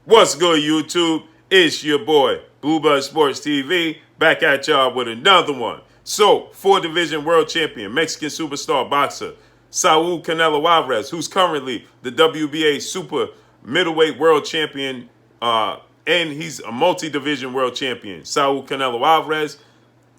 What's good, YouTube? It's your boy, Bluebird Sports TV, back at y'all with another one. So, 4-division world champion, Mexican superstar boxer, SAUL Canelo Alvarez, who's currently the WBA super middleweight world champion, and he's a multi-division world champion. SAUL Canelo Alvarez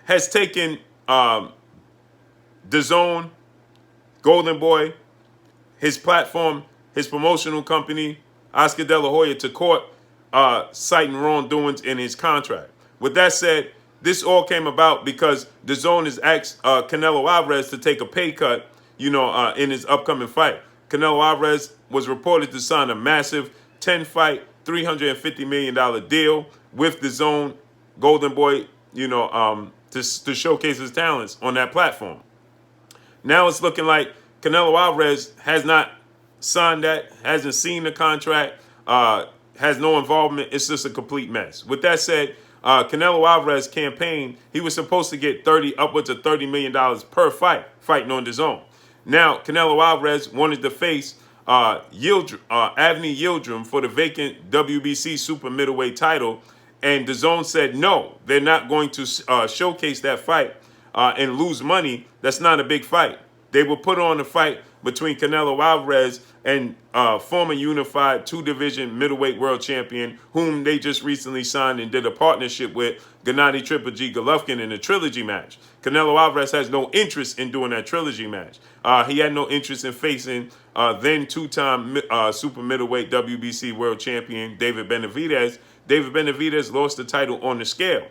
has taken DAZN, Golden Boy, his platform, his promotional company, Oscar De La Hoya, to court, citing wrongdoings in his contract. With that said, this all came about because DAZN has asked Canelo Alvarez to take a pay cut, in his upcoming fight. Canelo Alvarez was reported to sign a massive 10-fight, $350 million deal with DAZN, Golden Boy, to showcase his talents on that platform. Now it's looking like Canelo Alvarez has not signed that, hasn't seen the contract, has no involvement. It's just a complete mess. With that said, Canelo Alvarez campaign, he was supposed to get upwards of $30 million per fight, fighting on DAZN. Now, Canelo Alvarez wanted to face Avni Yildirim for the vacant WBC super middleweight title, and DAZN said no, they're not going to showcase that fight and lose money. That's not a big fight. They will put on a fight between Canelo Alvarez and former unified 2-division middleweight world champion, whom they just recently signed and did a partnership with, Gennady Triple G Golovkin, in a trilogy match. Canelo Alvarez has no interest in doing that trilogy match. He had no interest in facing then two-time super middleweight WBC world champion David Benavidez. David Benavidez lost the title on the scale.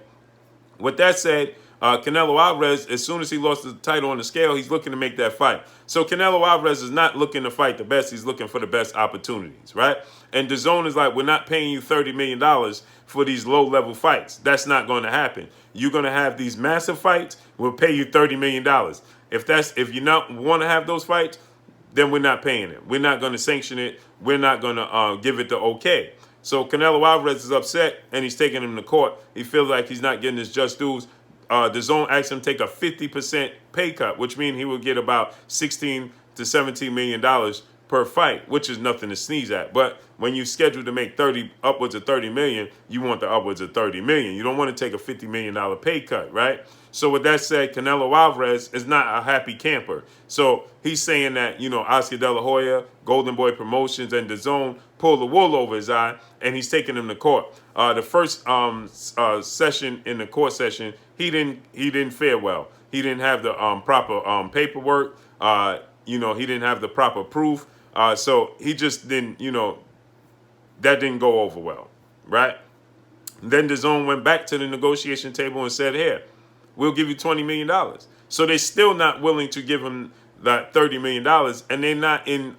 With that said, Canelo Alvarez, as soon as he lost the title on the scale, he's looking to make that fight. So Canelo Alvarez is not looking to fight the best. He's looking for the best opportunities, right? And DAZN is like, we're not paying you $30 million for these low-level fights. That's not going to happen. You're going to have these massive fights. We'll pay you $30 million. If you not want to have those fights, then we're not paying it. We're not going to sanction it. We're not going to give it the okay. So Canelo Alvarez is upset, and he's taking him to court. He feels like he's not getting his just dues. DAZN asked him to take a 50% pay cut, which means he will get about $16 to $17 million per fight, which is nothing to sneeze at. But when you're scheduled to make upwards of $30 million, you want the upwards of $30 million. You don't want to take a $50 million pay cut, right? So with that said, Canelo Alvarez is not a happy camper. So he's saying that, Oscar De La Hoya, Golden Boy Promotions, and DAZN pulled the wool over his eye, and he's taking him to court. The first session in the court session, he didn't fare well. He didn't have the proper paperwork. He didn't have the proper proof. So he just didn't, that didn't go over well, right? Then DAZN went back to the negotiation table and said, here, we'll give you $20 million. So they're still not willing to give him that $30 million, and they're not in,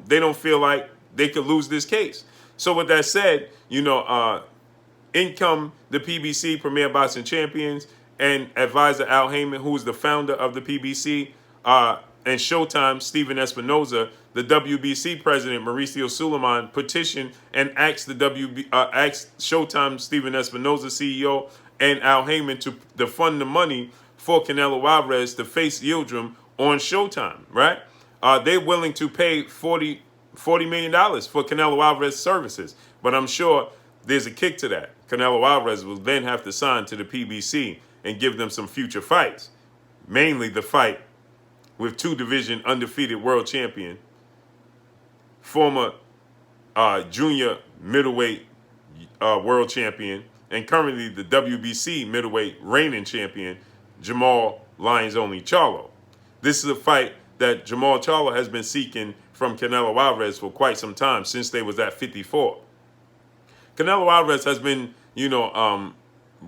they don't feel like they could lose this case. So with that said, in come the PBC, Premier Boxing Champions, and advisor Al Heyman, who is the founder of the PBC, and Showtime, Stephen Espinoza. The WBC president, Mauricio Suleiman, petitioned and asked asked Showtime, Stephen Espinoza, CEO, and Al Heyman to fund the money for Canelo Alvarez to face Yildirim on Showtime, right? They're willing to pay $40 million for Canelo Alvarez's services, but I'm sure there's a kick to that. Canelo Alvarez will then have to sign to the PBC and give them some future fights, mainly the fight with 2-division undefeated world champion, former junior middleweight world champion, and currently the WBC middleweight reigning champion, Jermall Charlo. This is a fight that Jermall Charlo has been seeking from Canelo Alvarez for quite some time, since they was at 54. Canelo Alvarez has been,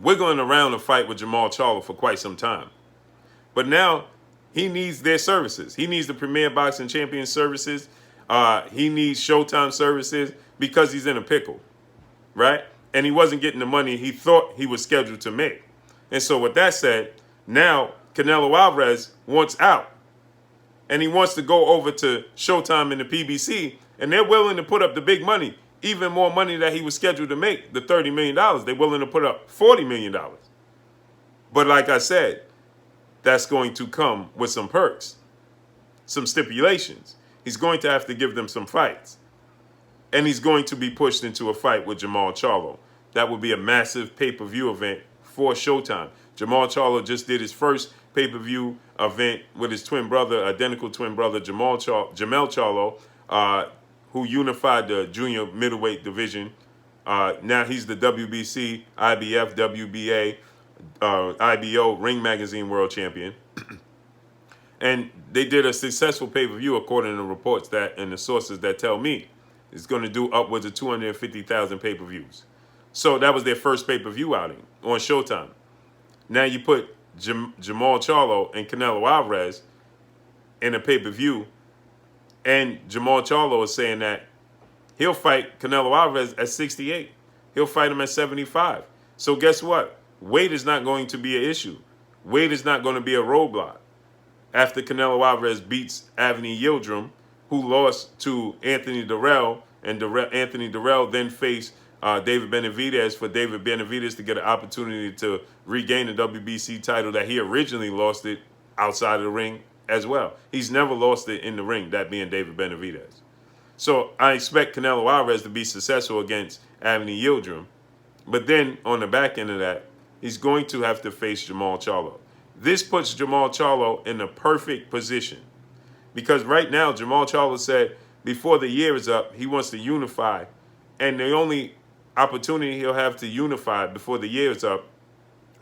wiggling around a fight with Jermall Charlo for quite some time. But now he needs their services. He needs the Premier Boxing Champion services. He needs Showtime services because he's in a pickle, right? And he wasn't getting the money he thought he was scheduled to make. And so with that said, now Canelo Alvarez wants out. And he wants to go over to Showtime and the PBC, and they're willing to put up the big money, even more money that he was scheduled to make, the $30 million. They're willing to put up $40 million. But like I said, that's going to come with some perks, some stipulations. He's going to have to give them some fights. and he's going to be pushed into a fight with Jermall Charlo. That would be a massive pay-per-view event for Showtime. Jermall Charlo just did his first pay-per-view event with his twin brother, identical twin brother, Jermall Charlo, who unified the junior middleweight division. Now he's the WBC, IBF, WBA, IBO, Ring Magazine World Champion. And they did a successful pay-per-view according to reports that and the sources that tell me it's going to do upwards of 250,000 pay-per-views. So that was their first pay-per-view outing on Showtime. Now you put Jermall Charlo and Canelo Alvarez in a pay-per-view, and Jermall Charlo is saying that he'll fight Canelo Alvarez at 68. He'll fight him at 75. So guess what? Weight is not going to be an issue. Weight is not going to be a roadblock. After Canelo Alvarez beats Avni Yildirim, who lost to Anthony Dirrell, and Anthony Dirrell then faced David Benavidez for David Benavidez to get an opportunity to regain the WBC title that he originally lost it outside of the ring as well. He's never lost it in the ring, that being David Benavidez. So I expect Canelo Alvarez to be successful against Avni Yildirim. But then on the back end of that, he's going to have to face Jermall Charlo. This puts Jermall Charlo in the perfect position. Because right now, Jermall Charlo said before the year is up, he wants to unify. And the only opportunity he'll have to unify before the year is up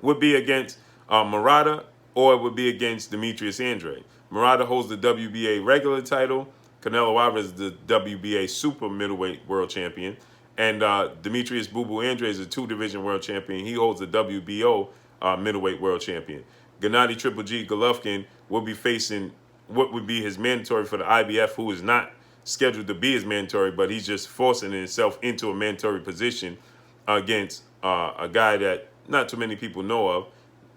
would be against Murata, or it would be against Demetrius Andrade. Murata holds the WBA regular title. Canelo Alvarez is the WBA super middleweight world champion. And Demetrius Boo Boo Andrade is a two-division world champion. He holds the WBO middleweight world champion. Gennady Triple G Golovkin will be facing what would be his mandatory for the IBF, who is not scheduled to be his mandatory, but he's just forcing himself into a mandatory position against a guy that not too many people know of,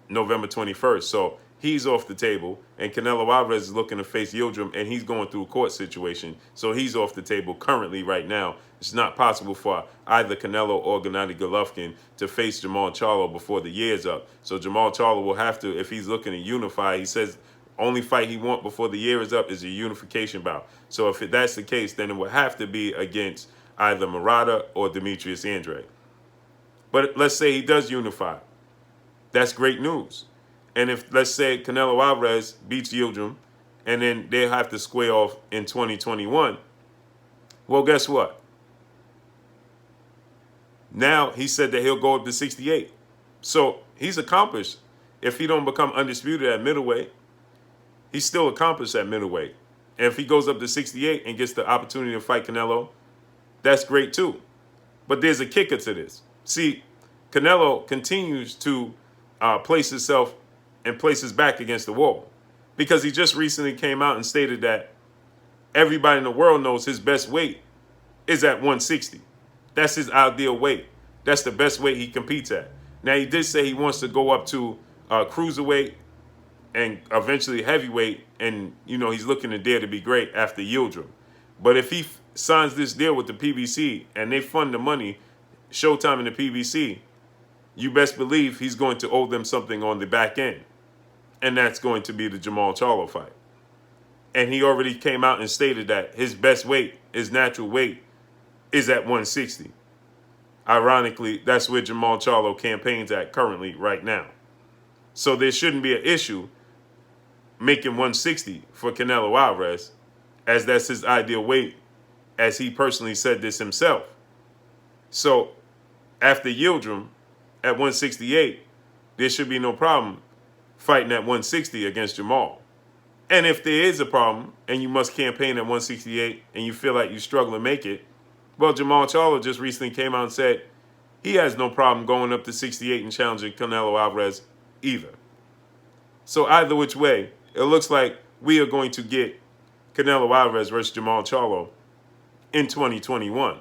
November 21st. So he's off the table, and Canelo Alvarez is looking to face Yildirim, and he's going through a court situation. So he's off the table currently right now. It's not possible for either Canelo or Gennady Golovkin to face Jermall Charlo before the year's up. So Jermall Charlo will have to, if he's looking to unify, he says only fight he wants before the year is up is a unification bout. So if that's the case, then it would have to be against either Murata or Demetrius Andrade. But let's say he does unify. That's great news. And if, let's say, Canelo Alvarez beats Yildirim, and then they'll have to square off in 2021, well, guess what? Now he said that he'll go up to 68. So he's accomplished. If he don't become undisputed at middleweight, he's still accomplished at middleweight. And if he goes up to 68 and gets the opportunity to fight Canelo, that's great too. But there's a kicker to this. See, Canelo continues to place himself and place his back against the wall, because he just recently came out and stated that everybody in the world knows his best weight is at 160. That's his ideal weight. That's the best weight he competes at. Now, he did say he wants to go up to cruiserweight and eventually heavyweight, and, you know, he's looking to dare to be great after Yildirim. But if he signs this deal with the PBC and they fund the money, Showtime and the PBC, you best believe he's going to owe them something on the back end. And that's going to be the Jermall Charlo fight. And he already came out and stated that his best weight, his natural weight, is at 160. Ironically, that's where Jermall Charlo campaigns at currently right now. So there shouldn't be an issue making 160 for Canelo Alvarez, as that's his ideal weight, as he personally said this himself. So after Yildirim at 168, there should be no problem fighting at 160 against Jermall. And if there is a problem and you must campaign at 168 and you feel like you struggle to make it, well, Jermall Charlo just recently came out and said he has no problem going up to 68 and challenging Canelo Alvarez either. So either which way, it looks like we are going to get Canelo Alvarez versus Jermall Charlo in 2021.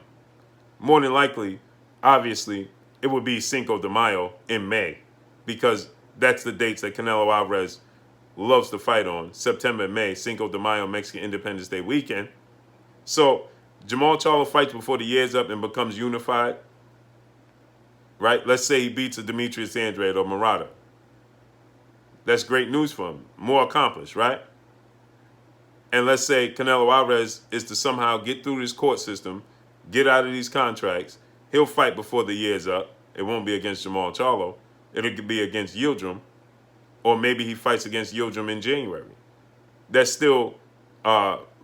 More than likely, obviously, it would be Cinco de Mayo in May, because that's the dates that Canelo Alvarez loves to fight on. September and May, Cinco de Mayo, Mexican Independence Day weekend. So Jermall Charlo fights before the year's up and becomes unified, right? Let's say he beats a Demetrius Andrade or Murata. That's great news for him. More accomplished, right? And let's say Canelo Alvarez is to somehow get through this court system get out of these contracts. He'll fight before the year's up. It won't be against Jermall Charlo. It'll be against Yildirim, or maybe he fights against Yildirim in January. That still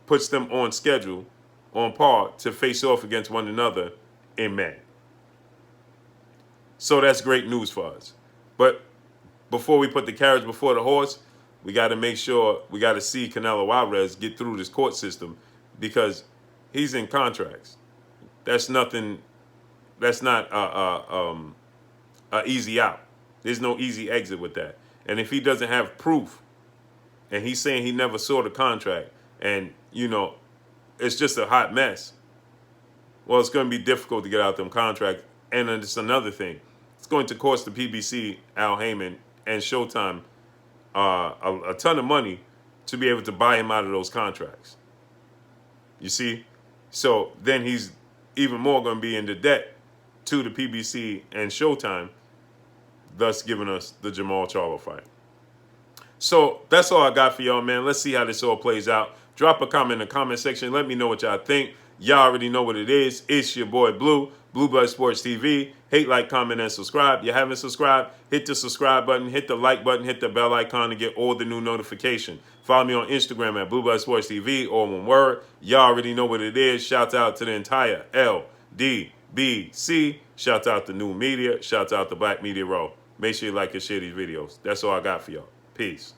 puts them on schedule, on par, to face off against one another in May. So that's great news for us. But before we put the carriage before the horse, we got to make sure, we got to see Canelo Alvarez get through this court system, because he's in contracts. That's nothing, that's not a easy out. There's no easy exit with that. And if he doesn't have proof, and he's saying he never saw the contract, and, you know, it's just a hot mess, well, it's going to be difficult to get out them contracts. And then it's another thing. It's going to cost the PBC, Al Heyman, and Showtime a ton of money to be able to buy him out of those contracts. You see? So then he's even more going to be into debt to the PBC and Showtime, thus giving us the Jermall Charlo fight. So that's all I got for y'all, man. Let's see how this all plays out. Drop a comment in the comment section. Let me know what y'all think. Y'all already know what it is. It's your boy Blue, Blue Blood Sports TV. Hate, like, comment, and subscribe. You haven't subscribed, hit the subscribe button, hit the like button, hit the bell icon to get all the new notifications. Follow me on Instagram at Blue Blood Sports TV, all one word. Y'all already know what it is. Shout out to the entire LDBC. Shout out to New Media. Shout out to Black Media Row. Make sure you like and share these videos. That's all I got for y'all. Peace.